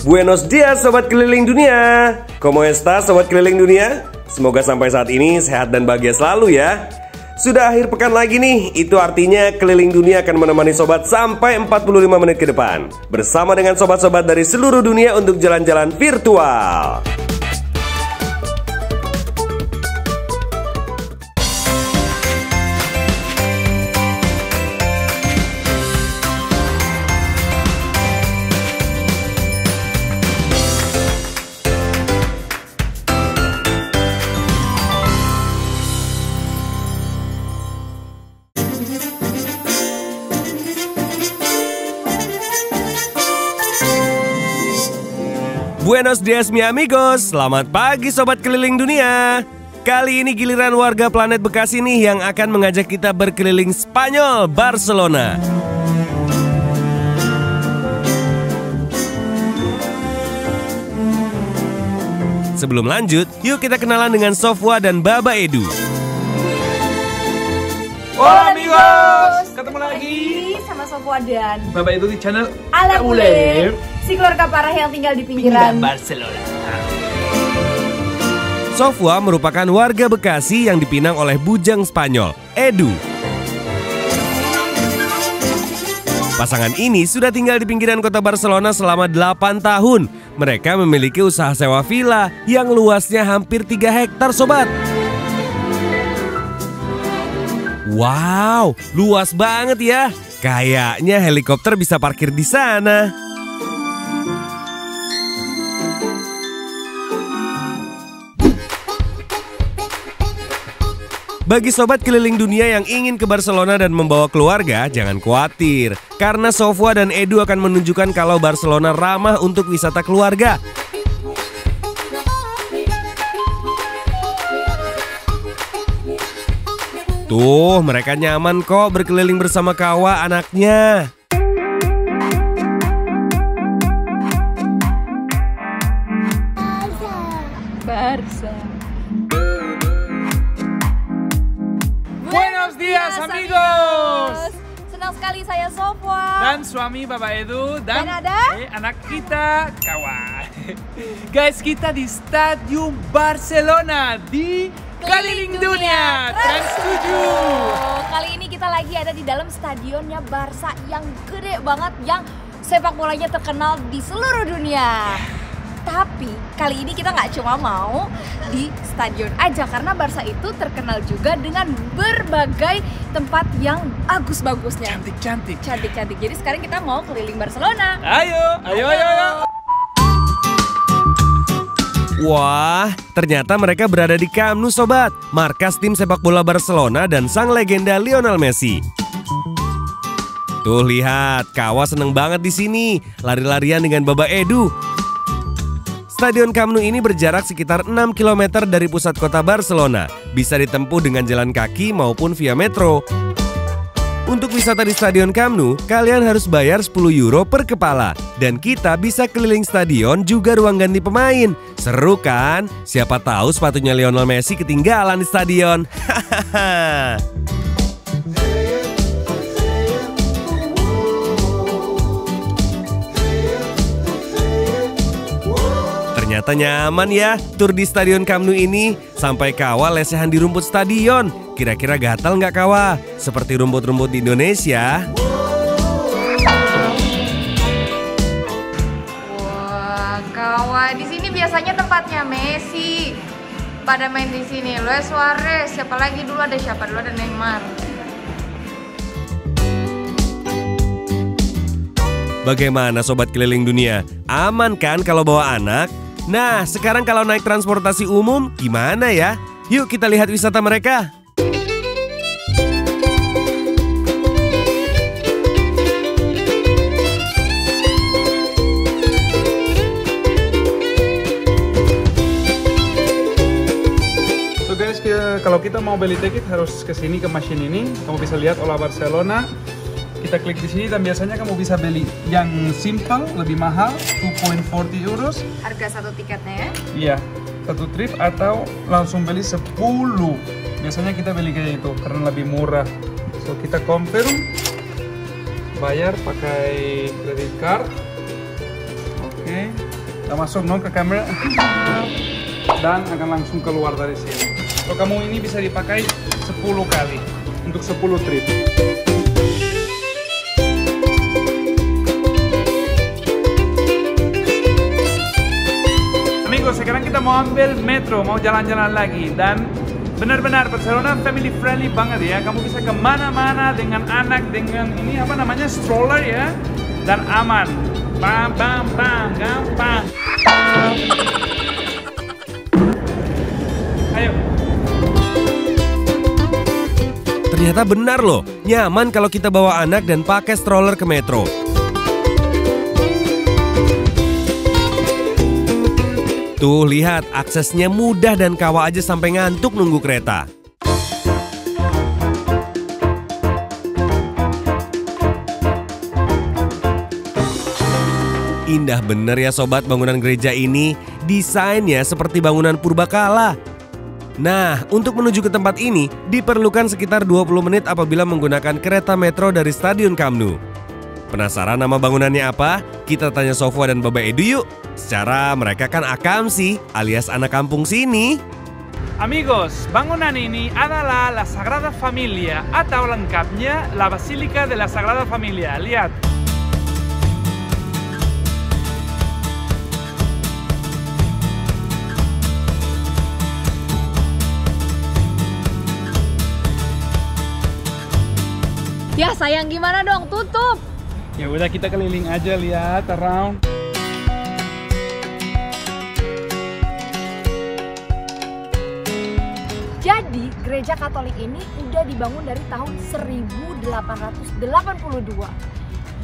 Buenos dias sobat keliling dunia. ¿Cómo estás sobat keliling dunia? Semoga sampai saat ini sehat dan bahagia selalu ya. Sudah akhir pekan lagi nih, itu artinya keliling dunia akan menemani sobat sampai 45 menit ke depan. Bersama dengan sobat-sobat dari seluruh dunia untuk jalan-jalan virtual. Buenos dias mi amigos, selamat pagi sobat keliling dunia. Kali ini giliran warga planet Bekasi nih yang akan mengajak kita berkeliling Spanyol, Barcelona. Sebelum lanjut, yuk kita kenalan dengan Sofwa dan Baba Edu. Hola amigos, ketemu lagi sama Sofwa dan Baba Edu di channel Ala Bule, si keluarga parah yang tinggal di pinggiran Barcelona. Sofwa merupakan warga Bekasi yang dipinang oleh bujang Spanyol, Edu. Pasangan ini sudah tinggal di pinggiran kota Barcelona selama 8 tahun. Mereka memiliki usaha sewa villa yang luasnya hampir 3 hektar sobat. Wow, luas banget ya. Kayaknya helikopter bisa parkir di sana. Bagi sobat keliling dunia yang ingin ke Barcelona dan membawa keluarga, jangan khawatir. Karena Sofwa dan Edu akan menunjukkan kalau Barcelona ramah untuk wisata keluarga. Tuh, mereka nyaman kok berkeliling bersama Kawa anaknya. Barca. Buenos dias amigos. Senang sekali saya Sofwa Dan suami Baba Edu dan ada anak kita Kawa. Guys, kita di Stadium Barcelona di Keliling Dunia Trans 7. Kali ini kita lagi ada di dalam stadionnya Barca yang gede banget, yang sepak bolanya terkenal di seluruh dunia. Tapi kali ini kita nggak cuma mau di stadion aja, karena Barca itu terkenal juga dengan berbagai tempat yang bagus-bagusnya. Cantik-cantik. Cantik-cantik. Jadi sekarang kita mau keliling Barcelona. Ayo. Wah, ternyata mereka berada di Camp Nou sobat, markas tim sepak bola Barcelona dan sang legenda Lionel Messi. Tuh lihat, Kawa seneng banget di sini, lari-larian dengan Baba Edu. Stadion Camp Nou ini berjarak sekitar 6 km dari pusat kota Barcelona. Bisa ditempuh dengan jalan kaki maupun via metro. Untuk wisata di Stadion Camp Nou, kalian harus bayar 10 euro per kepala. Dan kita bisa keliling stadion juga ruang ganti pemain. Seru kan? Siapa tahu sepatunya Lionel Messi ketinggalan di stadion. Hahaha. Ternyata nyaman ya tur di Stadion Camp Nou ini. Sampai Kawa lesehan di rumput stadion. Kira-kira gatal nggak Kawa? Seperti rumput-rumput di Indonesia. Wah, Kawa, di sini biasanya tempatnya Messi. Pada main di sini, Luis Suarez, siapa lagi dulu, ada siapa dulu, ada Neymar. Bagaimana sobat keliling dunia? Aman kan kalau bawa anak? Nah, sekarang kalau naik transportasi umum gimana ya? Yuk kita lihat wisata mereka. So guys, kalau kita mau beli tiket harus ke sini, ke mesin ini. Kamu bisa lihat Ola Barcelona. Kita klik di sini dan biasanya kamu bisa beli yang simple, lebih mahal, 2.40 euros. Harga satu tiketnya ya? Iya, satu trip atau langsung beli 10. Biasanya kita beli kayak itu karena lebih murah. So kita confirm, bayar pakai credit card. Oke. Kita masuk ke kamera dan akan langsung keluar dari sini. Kalau kamu ini bisa dipakai 10 kali untuk 10 trip. Amigos, sekarang kita mau ambil metro, mau jalan-jalan lagi, dan benar-benar Barcelona family friendly banget ya. Kamu bisa kemana-mana dengan anak, dengan ini apa namanya, stroller ya, dan aman. Bam, bam, bam, gampang. Ayo. Ternyata benar loh, nyaman kalau kita bawa anak dan pakai stroller ke metro. Tuh lihat, aksesnya mudah dan Kawa aja sampai ngantuk nunggu kereta. Indah bener ya sobat bangunan gereja ini, desainnya seperti bangunan purbakala. Nah, untuk menuju ke tempat ini diperlukan sekitar 20 menit apabila menggunakan kereta metro dari Stadion Camp Nou. Penasaran nama bangunannya apa? Kita tanya Sofwa dan Baba Edu yuk. Secara mereka kan akamsi alias anak kampung sini. Amigos, bangunan ini adalah la Sagrada Familia atau lengkapnya la Basílica de la Sagrada Familia. Lihat. Ya sayang, gimana dong, tutup. Ya udah, kita keliling aja, lihat around. Jadi gereja Katolik ini udah dibangun dari tahun 1882.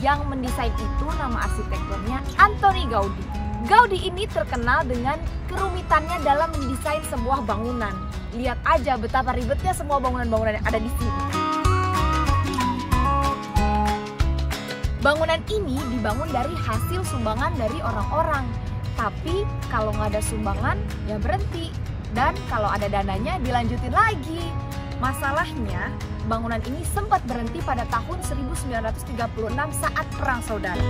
Yang mendesain itu nama arsitekturnya Antoni Gaudi. Gaudi ini terkenal dengan kerumitannya dalam mendesain sebuah bangunan. Lihat aja betapa ribetnya semua bangunan-bangunan yang ada di sini. Bangunan ini dibangun dari hasil sumbangan dari orang-orang. Tapi kalau nggak ada sumbangan, ya berhenti. Dan kalau ada dananya, dilanjutin lagi. Masalahnya, bangunan ini sempat berhenti pada tahun 1936 saat Perang Saudara.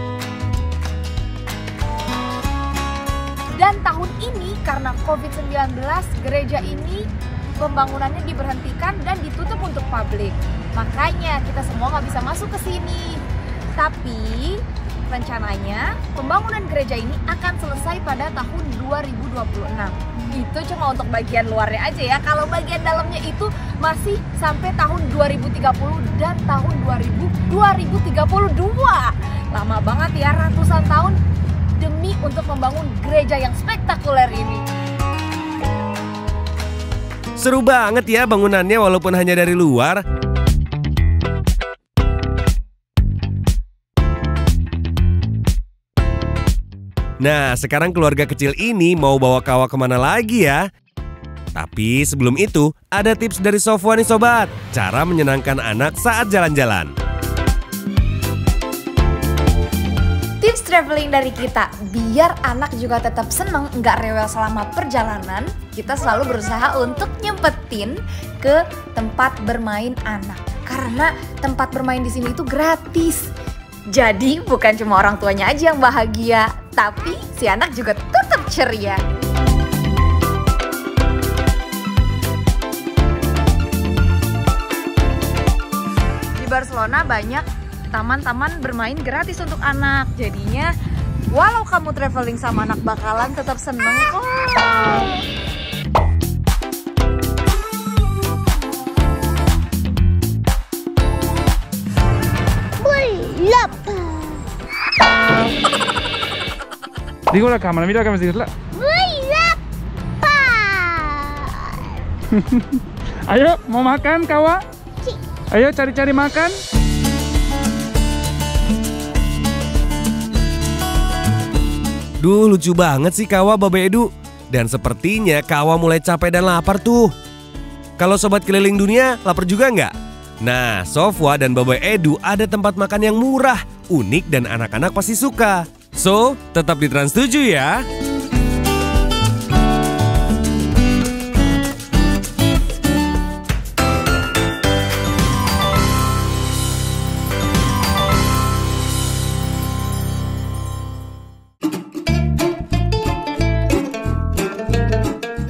Dan tahun ini karena COVID-19, gereja ini pembangunannya diberhentikan dan ditutup untuk publik. Makanya kita semua nggak bisa masuk ke sini. Tapi rencananya pembangunan gereja ini akan selesai pada tahun 2026. Itu cuma untuk bagian luarnya aja ya. Kalau bagian dalamnya itu masih sampai tahun 2030 dan tahun 2032. Lama banget ya, ratusan tahun demi untuk membangun gereja yang spektakuler ini. Seru banget ya bangunannya walaupun hanya dari luar. Nah, sekarang keluarga kecil ini mau bawa Kawa kemana lagi ya? Tapi sebelum itu, ada tips dari Sofwa nih sobat, cara menyenangkan anak saat jalan-jalan. Tips traveling dari kita, biar anak juga tetap seneng, nggak rewel selama perjalanan, kita selalu berusaha untuk nyempetin ke tempat bermain anak. Karena tempat bermain di sini itu gratis. Jadi bukan cuma orang tuanya aja yang bahagia, tapi si anak juga tetap ceria. Di Barcelona banyak taman-taman bermain gratis untuk anak. Jadinya walau kamu traveling sama anak bakalan tetap seneng kok. Digo la cámara, mira la cámara, digo, ayo, mau makan, Kawa? Ayo cari-cari makan. Duh, lucu banget sih Kawa, Baba Edu. Dan sepertinya Kawa mulai capek dan lapar tuh. Kalau sobat keliling dunia, lapar juga nggak? Nah, Sofwa dan Baba Edu ada tempat makan yang murah, unik dan anak-anak pasti suka. So, tetap di Trans 7 ya.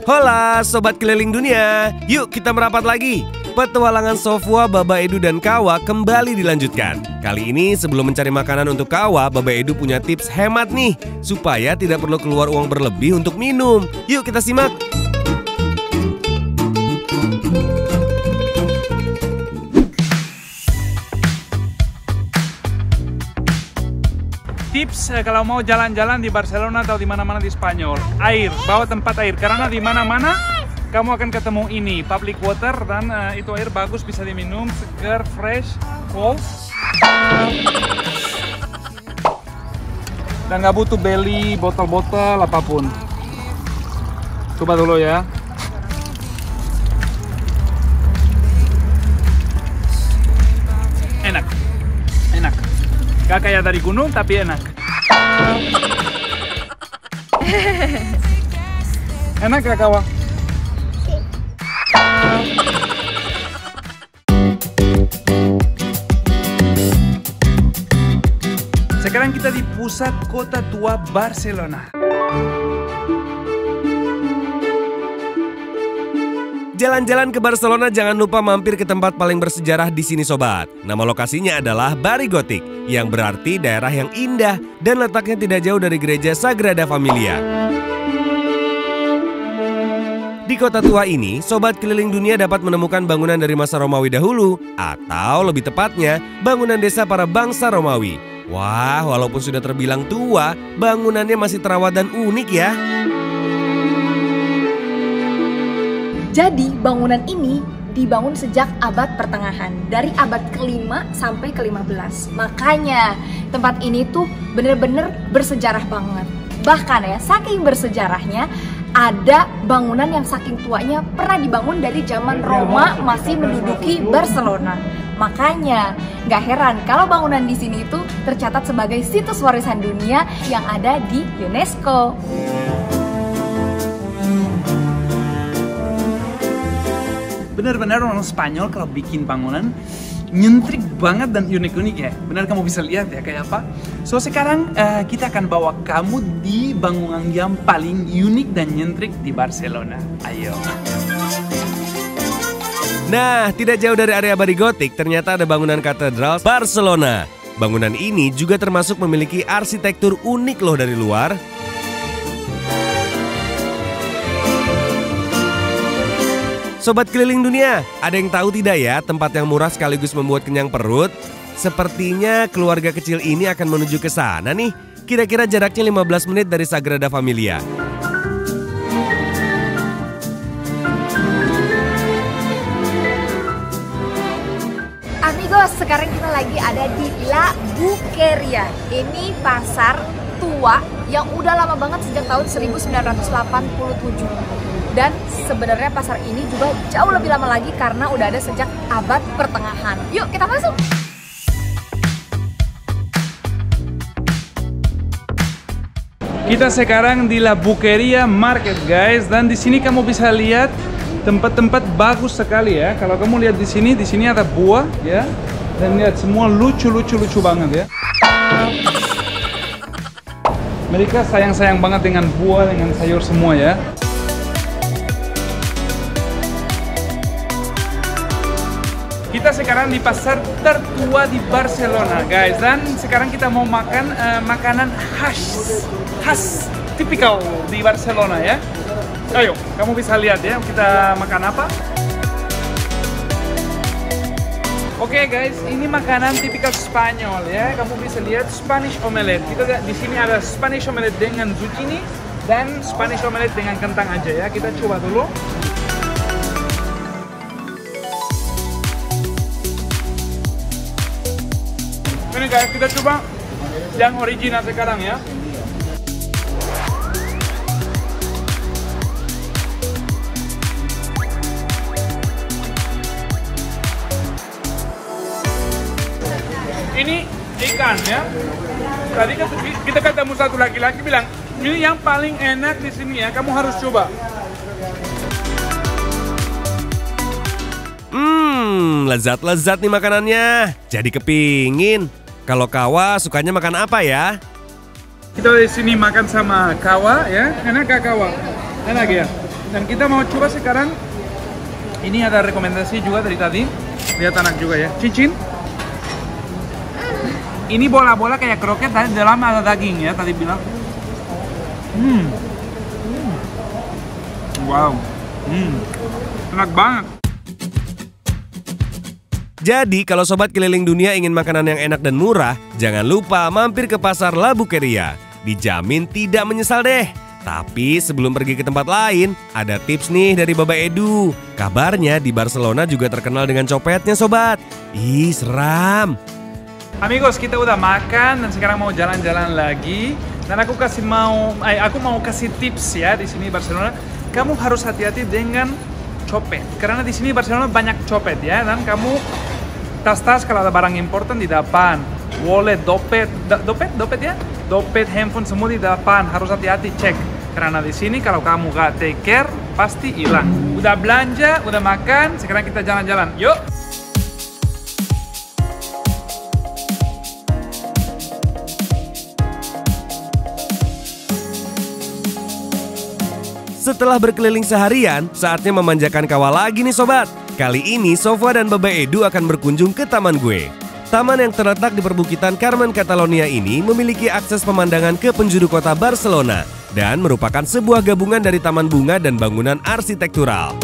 Hola Sobat Keliling Dunia, yuk kita merapat lagi. Petualangan Sofwa, Baba Edu dan Kawa kembali dilanjutkan. Kali ini sebelum mencari makanan untuk Kawa, Baba Edu punya tips hemat nih, supaya tidak perlu keluar uang berlebih untuk minum. Yuk kita simak. Tips kalau mau jalan-jalan di Barcelona atau di mana-mana di Spanyol, air, bawa tempat air karena di mana-mana kamu akan ketemu ini public water dan itu air bagus, bisa diminum, segar, fresh, cold, dan nggak butuh beli botol-botol apapun. Coba dulu ya. Enak, enak. Gak kayak dari gunung, tapi enak. Enak gak, Kawa? Sekarang kita di pusat kota tua Barcelona. Jalan-jalan ke Barcelona jangan lupa mampir ke tempat paling bersejarah di sini sobat. Nama lokasinya adalah Barri Gotik, yang berarti daerah yang indah dan letaknya tidak jauh dari gereja Sagrada Familia. Di kota tua ini, Sobat Keliling Dunia dapat menemukan bangunan dari masa Romawi dahulu, atau lebih tepatnya, bangunan desa para bangsa Romawi. Wah, walaupun sudah terbilang tua, bangunannya masih terawat dan unik ya. Jadi bangunan ini dibangun sejak abad pertengahan, dari abad ke-5 sampai ke-15. Makanya tempat ini tuh bener-bener bersejarah banget. Bahkan ya, saking bersejarahnya, ada bangunan yang saking tuanya pernah dibangun dari zaman Roma masih menduduki Barcelona. Makanya nggak heran kalau bangunan di sini tuh tercatat sebagai situs warisan dunia yang ada di UNESCO. Benar-benar orang Spanyol kalau bikin bangunan nyentrik banget dan unik-unik ya. Benar, kamu bisa lihat ya kayak apa. So sekarang kita akan bawa kamu di bangunan yang paling unik dan nyentrik di Barcelona. Ayo. Nah, tidak jauh dari area Barri Gotik ternyata ada bangunan katedral Barcelona. Bangunan ini juga termasuk memiliki arsitektur unik loh dari luar. Sobat Keliling Dunia, ada yang tahu tidak ya tempat yang murah sekaligus membuat kenyang perut? Sepertinya keluarga kecil ini akan menuju ke sana nih. Kira-kira jaraknya 15 menit dari Sagrada Familia. Amigos, sekarang kita lagi ada di La Boqueria. Ini pasar tua yang udah lama banget sejak tahun 1987. Dan sebenarnya pasar ini juga jauh lebih lama lagi karena udah ada sejak abad pertengahan. Yuk kita masuk. Kita sekarang di La Boqueria Market guys, dan di sini kamu bisa lihat tempat-tempat bagus sekali ya. Kalau kamu lihat di sini ada buah ya, dan lihat semua lucu banget ya. Mereka sayang banget dengan buah, dengan sayur semua ya. Kita sekarang di pasar tertua di Barcelona guys, dan sekarang kita mau makan makanan khas tipikal di Barcelona ya. Ayo, kamu bisa lihat ya kita makan apa. Oke guys, ini makanan tipikal Spanyol ya. Kamu bisa lihat Spanish omelette. Kita di sini ada Spanish omelette dengan zucchini dan Spanish omelette dengan kentang aja ya. Kita coba dulu. Ini guys, kita coba yang original sekarang ya. Ini ikan ya. Tadi kita ketemu satu laki-laki bilang, ini yang paling enak di sini ya, kamu harus coba. Lezat-lezat nih makanannya. Jadi kepingin. Kalau Kawa sukanya makan apa ya? Kita di sini makan sama Kawa ya. Enak gak Kawa? Enak ya? Dan kita mau coba sekarang. Ini ada rekomendasi juga dari tadi. Lihat anak juga ya. Cicin. Ini bola-bola kayak kroket, tadi dalam ada daging ya, tadi bilang. Wow. Enak banget. Jadi kalau sobat keliling dunia ingin makanan yang enak dan murah, jangan lupa mampir ke pasar La Bukeria. Dijamin tidak menyesal deh. Tapi sebelum pergi ke tempat lain, ada tips nih dari Baba Edu. Kabarnya di Barcelona juga terkenal dengan copetnya sobat. Ih, seram. Amigos, kita udah makan dan sekarang mau jalan-jalan lagi. Dan aku mau kasih tips ya di sini Barcelona. Kamu harus hati-hati dengan copet. Karena di sini Barcelona banyak copet ya. Dan kamu tas-tas kalau ada barang important di depan. Wallet, dompet ya. Dompet, handphone semua di depan. Harus hati-hati cek. Karena di sini kalau kamu gak take care pasti hilang. Udah belanja, udah makan, sekarang kita jalan-jalan. Yuk. Setelah berkeliling seharian, saatnya memanjakan kawah lagi nih sobat. Kali ini Sofwa dan Baba Edu akan berkunjung ke Taman Gue. Taman yang terletak di perbukitan Carmen, Catalonia ini memiliki akses pemandangan ke penjuru kota Barcelona dan merupakan sebuah gabungan dari taman bunga dan bangunan arsitektural.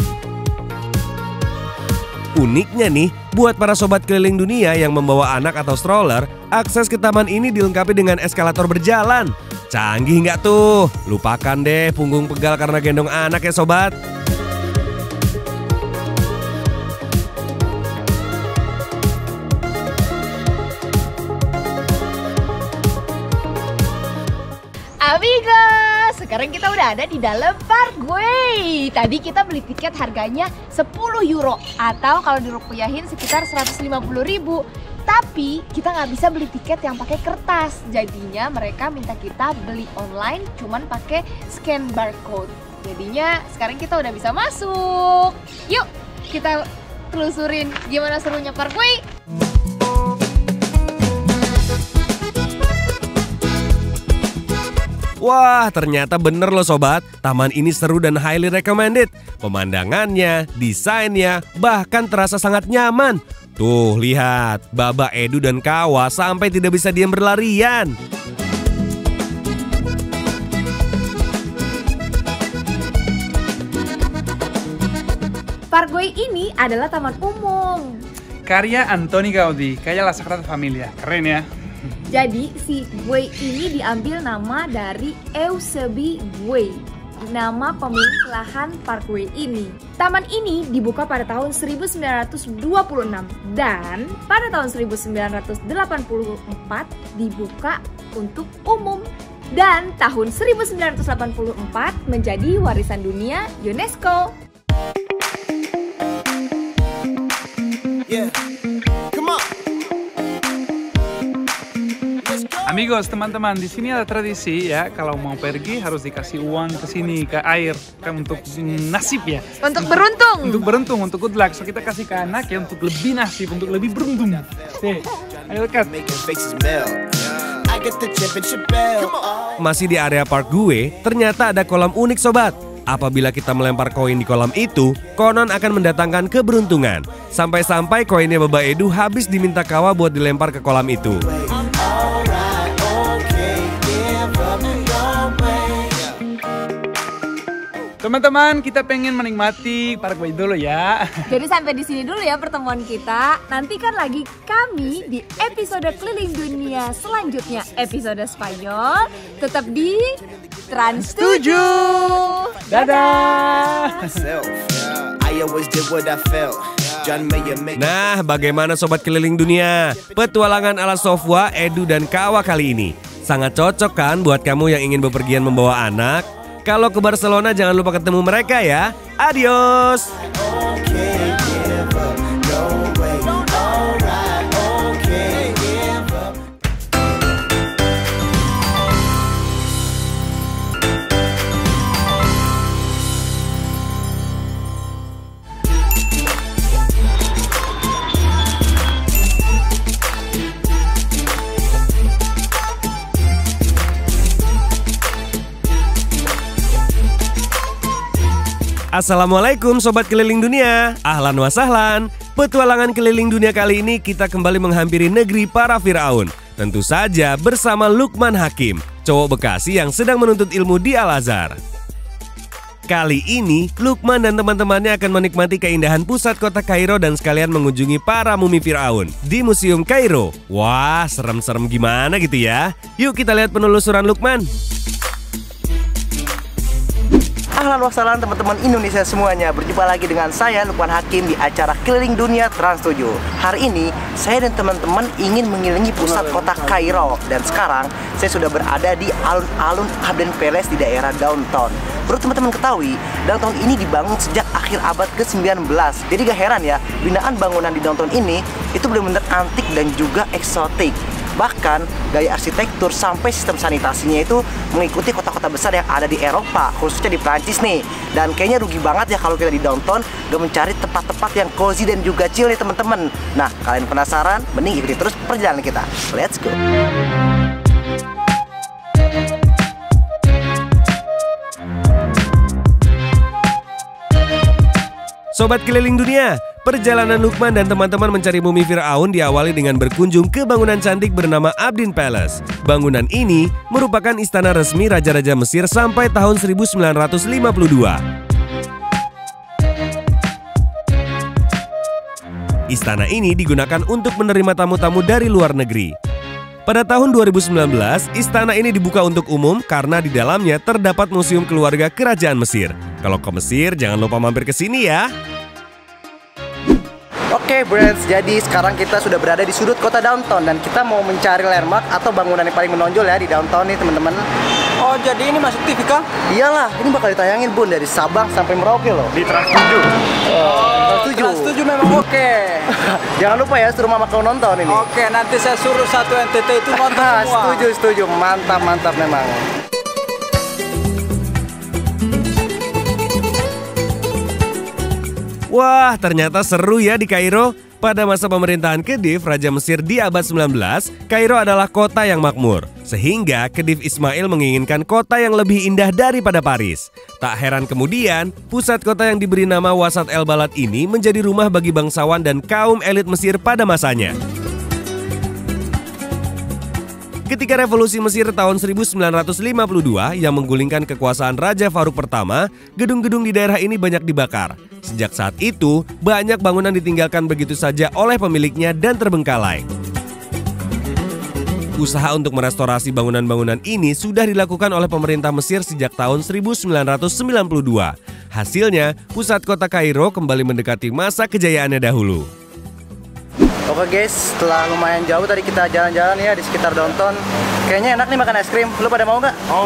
Uniknya nih, buat para sobat keliling dunia yang membawa anak atau stroller, akses ke taman ini dilengkapi dengan eskalator berjalan. Canggih nggak tuh? Lupakan deh punggung pegal karena gendong anak ya sobat. Amigos, sekarang kita udah ada di dalam Parkway. Tadi kita beli tiket harganya 10 euro atau kalau dirupiahin sekitar 150.000. Tapi kita nggak bisa beli tiket yang pakai kertas. Jadinya mereka minta kita beli online cuman pakai scan barcode. Jadinya sekarang kita udah bisa masuk. Yuk kita telusurin gimana serunya Parkway. Wah, ternyata bener loh sobat. Taman ini seru dan highly recommended. Pemandangannya, desainnya, bahkan terasa sangat nyaman. Tuh, lihat. Baba Edu dan Kawa sampai tidak bisa diam berlarian. Parkway ini adalah taman umum. Karya Antoni Gaudí, kayak La Sagrada Familia. Keren ya. Jadi si Güell ini diambil nama dari Eusebi Güell, nama pemilik lahan Parkway ini. Taman ini dibuka pada tahun 1926 dan pada tahun 1984 dibuka untuk umum. Dan tahun 1984 menjadi warisan dunia UNESCO. Yeah. Come on. Amigos, teman-teman, di sini ada tradisi ya, kalau mau pergi harus dikasih uang ke sini, ke air, kan untuk nasib ya. Untuk beruntung. Untuk beruntung, untuk good luck. So kita kasih ke anak ya untuk lebih nasib, untuk lebih beruntung. Ayo dekat. Masih di area Park Gue, ternyata ada kolam unik sobat. Apabila kita melempar koin di kolam itu, konon akan mendatangkan keberuntungan. Sampai-sampai koinnya Baba Edu habis diminta Kawa buat dilempar ke kolam itu. Teman-teman, kita pengen menikmati Parkway dulu ya. Jadi sampai di sini dulu ya pertemuan kita. Nantikan lagi kami di episode keliling dunia selanjutnya, episode Spanyol. Tetap di Trans 7. Dadah. Nah, bagaimana sobat keliling dunia? Petualangan ala Sofwa, Edu, dan Kawa kali ini sangat cocok kan buat kamu yang ingin bepergian membawa anak? Kalau ke Barcelona jangan lupa ketemu mereka ya. Adios. Assalamualaikum Sobat Keliling Dunia. Ahlan wa sahlan. Petualangan keliling dunia kali ini kita kembali menghampiri negeri para Firaun. Tentu saja bersama Lukman Hakim, cowok Bekasi yang sedang menuntut ilmu di Al-Azhar. Kali ini, Lukman dan teman-temannya akan menikmati keindahan pusat kota Kairo dan sekalian mengunjungi para mumi Firaun di Museum Kairo. Wah, serem-serem gimana gitu ya? Yuk kita lihat penelusuran Lukman. Ahlan wassalam teman-teman Indonesia semuanya. Berjumpa lagi dengan saya Lukman Hakim di acara Keliling Dunia Trans 7. Hari ini saya dan teman-teman ingin mengelilingi pusat kota Kairo. Dan sekarang saya sudah berada di alun-alun Abden Palace di daerah downtown. Perlu teman-teman ketahui, downtown ini dibangun sejak akhir abad ke-19. Jadi gak heran ya, binaan bangunan di downtown ini itu benar-benar antik dan juga eksotik. Bahkan gaya arsitektur sampai sistem sanitasinya itu mengikuti kota-kota besar yang ada di Eropa, khususnya di Prancis nih. Dan kayaknya rugi banget ya kalau kita di downtown gak mencari tempat-tempat yang cozy dan juga chill nih teman-teman. Nah, kalian penasaran? Mending ikuti terus perjalanan kita. Let's go! Sobat Keliling Dunia, perjalanan Lukman dan teman-teman mencari mumi Firaun diawali dengan berkunjung ke bangunan cantik bernama Abdin Palace. Bangunan ini merupakan istana resmi Raja-Raja Mesir sampai tahun 1952. Istana ini digunakan untuk menerima tamu-tamu dari luar negeri. Pada tahun 2019, istana ini dibuka untuk umum karena di dalamnya terdapat museum keluarga kerajaan Mesir. Kalau ke Mesir, jangan lupa mampir ke sini ya. Oke, Brands, jadi sekarang kita sudah berada di sudut kota downtown dan kita mau mencari landmark atau bangunan yang paling menonjol ya di downtown nih teman-teman. Oh, jadi ini masuk TV kah? Iyalah, ini bakal ditayangin Bun dari Sabang sampai Merauke loh. Di Trans 7. Trans 7 memang oke. Jangan lupa ya suruh mama kau nonton ini. Oke, nanti saya suruh satu NTT itu nonton semua. Setuju, mantap memang. Wah, ternyata seru ya di Kairo. Pada masa pemerintahan Khedive, Raja Mesir di abad 19, Kairo adalah kota yang makmur. Sehingga Khedive Ismail menginginkan kota yang lebih indah daripada Paris. Tak heran kemudian, pusat kota yang diberi nama Wasat El Balad ini menjadi rumah bagi bangsawan dan kaum elit Mesir pada masanya. Ketika revolusi Mesir tahun 1952 yang menggulingkan kekuasaan Raja Farouk pertama, gedung-gedung di daerah ini banyak dibakar. Sejak saat itu, banyak bangunan ditinggalkan begitu saja oleh pemiliknya dan terbengkalai. Usaha untuk merestorasi bangunan-bangunan ini sudah dilakukan oleh pemerintah Mesir sejak tahun 1992. Hasilnya, pusat kota Kairo kembali mendekati masa kejayaannya dahulu. Oke guys, setelah lumayan jauh tadi kita jalan-jalan ya di sekitar downtown. Kayaknya enak nih makan es krim. Lu pada mau nggak? Mau.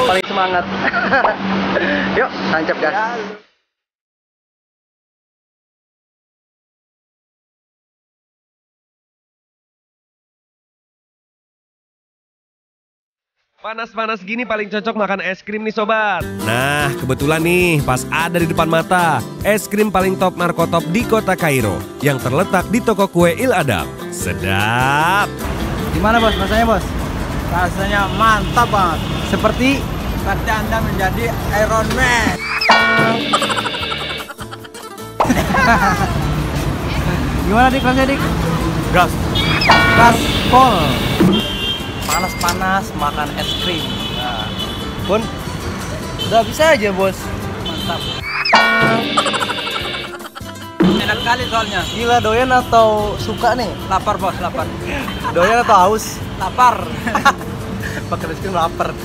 Paling semangat. Yuk, tancap gas. Panas-panas gini paling cocok makan es krim nih sobat. Nah, kebetulan nih pas ada di depan mata es krim paling top Markotop di kota Kairo yang terletak di toko kue Il Adab. Sedap. Gimana bos, rasanya bos? Rasanya mantap banget. Seperti Anda menjadi Iron Man. Gimana dik rasanya dik? Gas pol. Panas-panas makan es krim. Nah, Bun, udah bisa aja bos. Mantap. Enak kali soalnya. Gila, doyan atau suka nih? Lapar bos, lapar. Doyan atau haus? Lapar. Makan es krim lapar.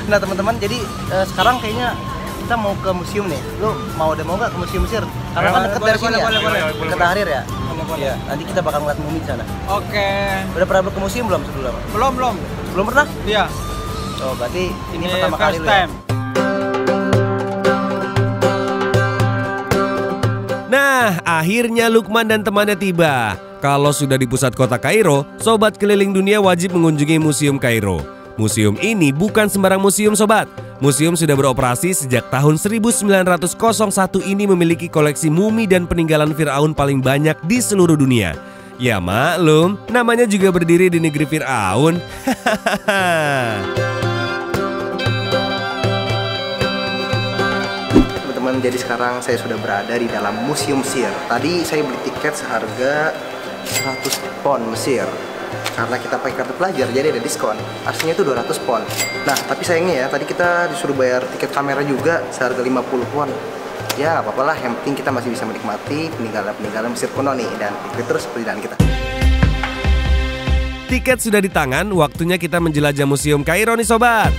Nah teman-teman, jadi sekarang kayaknya kita mau ke museum nih. Lu mau nggak ke museum Mesir? Karena kan dekat dari sini ya. Dekat Tahrir ya. Iya, nanti kita bakal ngeliat mumi di sana. Oke. Udah pernah ke museum belum sebelumnya? Belum Belum pernah? Iya. Oh, berarti ini pertama kali first lu ya? time. Nah, akhirnya Lukman dan temannya tiba. Kalau sudah di pusat kota Kairo, Sobat Keliling Dunia wajib mengunjungi Museum Kairo. Museum ini bukan sembarang museum sobat. Museum sudah beroperasi sejak tahun 1901 ini memiliki koleksi mumi dan peninggalan Firaun paling banyak di seluruh dunia. Ya maklum, namanya juga berdiri di negeri Firaun. teman-teman, jadi sekarang saya sudah berada di dalam Museum Mesir. Tadi saya beli tiket seharga 100 pound Mesir. Karena kita pakai kartu pelajar, jadi ada diskon. Aslinya itu 200 pound. Nah, tapi sayangnya ya, tadi kita disuruh bayar tiket kamera juga seharga 50 pound. Ya, apa-apa lah, yang penting kita masih bisa menikmati peninggalan-peninggalan Mesir kuno nih. Dan ikuti terus perjalanan kita. Tiket sudah di tangan, waktunya kita menjelajah Museum Kairo nih sobat.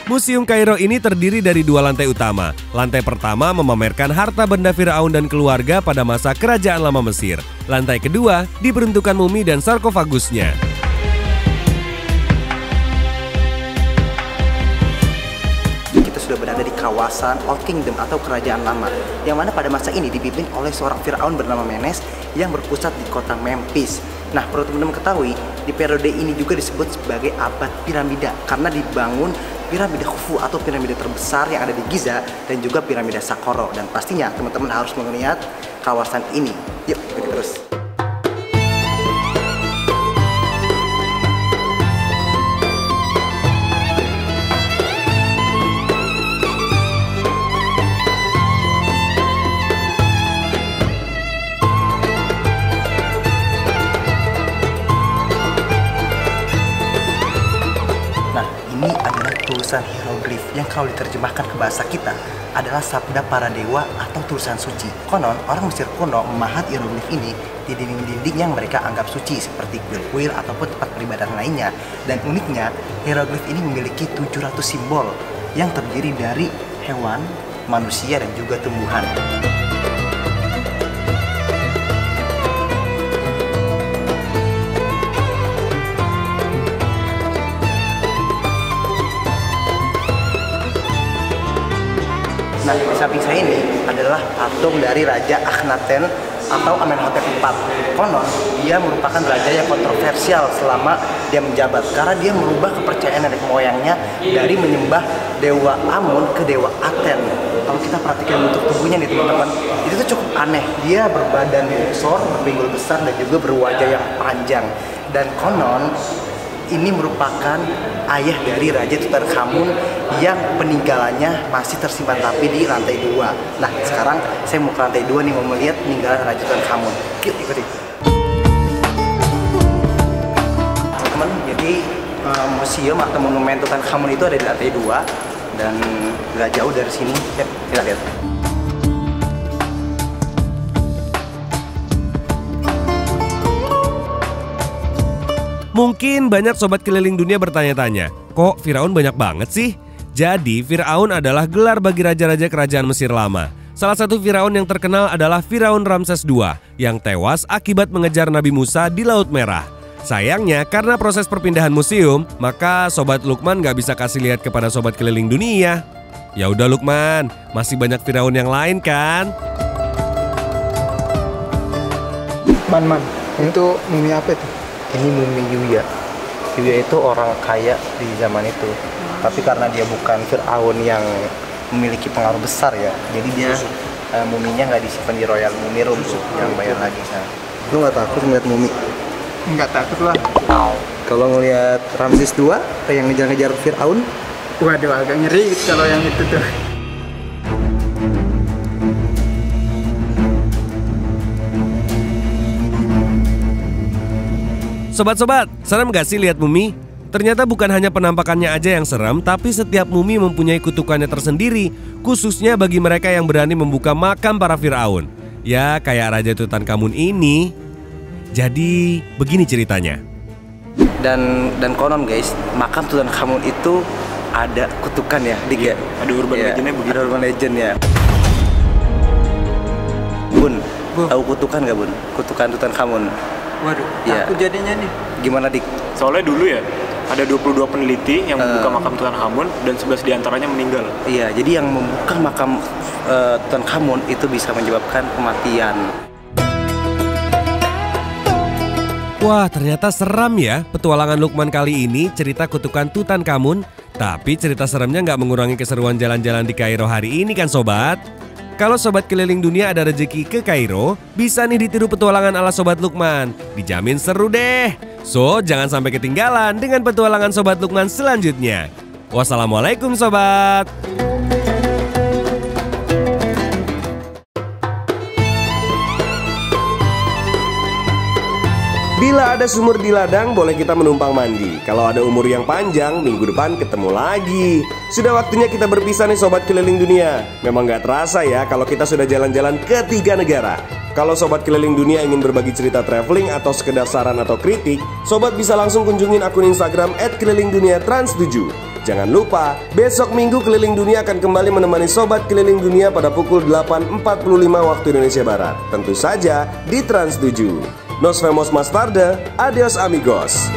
Museum Kairo ini terdiri dari 2 lantai utama. Lantai pertama memamerkan harta benda Firaun dan keluarga pada masa kerajaan lama Mesir. Lantai kedua diperuntukkan mumi dan sarkofagusnya. Kita sudah berada di kawasan Old Kingdom atau kerajaan lama, yang mana pada masa ini dipimpin oleh seorang Firaun bernama Menes yang berpusat di kota Memphis. Nah, perlu teman-teman ketahui, di periode ini juga disebut sebagai abad piramida karena dibangun piramida Khufu atau piramida terbesar yang ada di Giza dan juga piramida Saqqara. Dan pastinya teman-teman harus melihat kawasan ini. Yuk, ikuti terus. Ini adalah tulisan hieroglif yang kalau diterjemahkan ke bahasa kita adalah sabda para dewa atau tulisan suci. Konon, orang Mesir kuno memahat hieroglif ini di dinding-dinding yang mereka anggap suci seperti kuil-kuil ataupun tempat peribadatan lainnya. Dan uniknya, hieroglif ini memiliki 700 simbol yang terdiri dari hewan, manusia, dan juga tumbuhan. Nah, di samping saya ini adalah patung dari Raja Akhenaten atau Amenhotep IV. Konon, dia merupakan raja yang kontroversial selama dia menjabat karena dia merubah kepercayaan nenek moyangnya dari menyembah dewa Amun ke dewa Aten. Kalau kita perhatikan bentuk tubuhnya nih teman-teman, itu tuh cukup aneh. Dia berbadan besar, berpinggul besar, dan juga berwajah yang panjang. Dan konon, ini merupakan ayah dari Raja Tutankhamun yang peninggalannya masih tersimpan rapi di lantai 2. Nah, sekarang saya mau ke lantai 2 nih, mau melihat peninggalan Raja Tutankhamun. Yuk, ikuti. Teman-teman, jadi museum atau monumen Tutankhamun itu ada di lantai 2 dan nggak jauh dari sini. Yuk, kita lihat. Mungkin banyak sobat keliling dunia bertanya-tanya, kok Firaun banyak banget sih? Jadi Firaun adalah gelar bagi raja-raja kerajaan Mesir lama. Salah satu Firaun yang terkenal adalah Firaun Ramses II yang tewas akibat mengejar Nabi Musa di Laut Merah. Sayangnya karena proses perpindahan museum, maka Sobat Lukman gak bisa kasih lihat kepada sobat keliling dunia. Ya udah Lukman, masih banyak Firaun yang lain kan? Man, itu mumi apa itu? Ini mumi Yuya. Yuya itu orang kaya di zaman itu. Tapi karena dia bukan Firaun yang memiliki pengaruh besar ya, jadi dia muminya nggak disimpan di Royal Mummy Room yang bayar lagi sana. Lu nggak takut ngeliat mumi? Nggak takut lah. Kalau ngeliat Ramses II yang ngejar-ngejar Firaun? Waduh, agak ngeri kalau yang itu tuh. Sobat-sobat, serem gak sih lihat mumi? Ternyata bukan hanya penampakannya aja yang serem, tapi setiap mumi mempunyai kutukannya tersendiri, khususnya bagi mereka yang berani membuka makam para Firaun. Ya, kayak Raja Tutankhamun ini. Jadi, begini ceritanya. Dan konon guys, makam Tutankhamun itu ada kutukan ya, Dik ya? Ada urban legendnya begitu. Ada urban legend ya. Bun, tahu kutukan gak Bun? Kutukan Tutankhamun. Waduh, Ya. takut jadinya nih. Gimana Dik? Soalnya dulu ya, ada 22 peneliti yang membuka makam Tutankhamun dan 11 diantaranya meninggal. Iya, jadi yang membuka makam Tutankhamun itu bisa menyebabkan kematian. Wah, ternyata seram ya petualangan Lukman kali ini cerita kutukan Tutankhamun. Tapi cerita seremnya nggak mengurangi keseruan jalan-jalan di Kairo hari ini kan sobat? Kalau sobat keliling dunia ada rezeki ke Kairo, bisa nih ditiru petualangan ala sobat Lukman. Dijamin seru deh. So, jangan sampai ketinggalan dengan petualangan Sobat Lukman selanjutnya. Wassalamualaikum Sobat. Bila ada sumur di ladang, boleh kita menumpang mandi. Kalau ada umur yang panjang, minggu depan ketemu lagi. Sudah waktunya kita berpisah nih Sobat Keliling Dunia. Memang gak terasa ya kalau kita sudah jalan-jalan ke 3 negara. Kalau Sobat Keliling Dunia ingin berbagi cerita traveling atau sekedar saran atau kritik, Sobat bisa langsung kunjungin akun Instagram @kelilingduniatrans7. Jangan lupa, besok Minggu Keliling Dunia akan kembali menemani Sobat Keliling Dunia pada pukul 8.45 waktu Indonesia Barat. Tentu saja di Trans 7. Nos vemos más tarde. Adios amigos.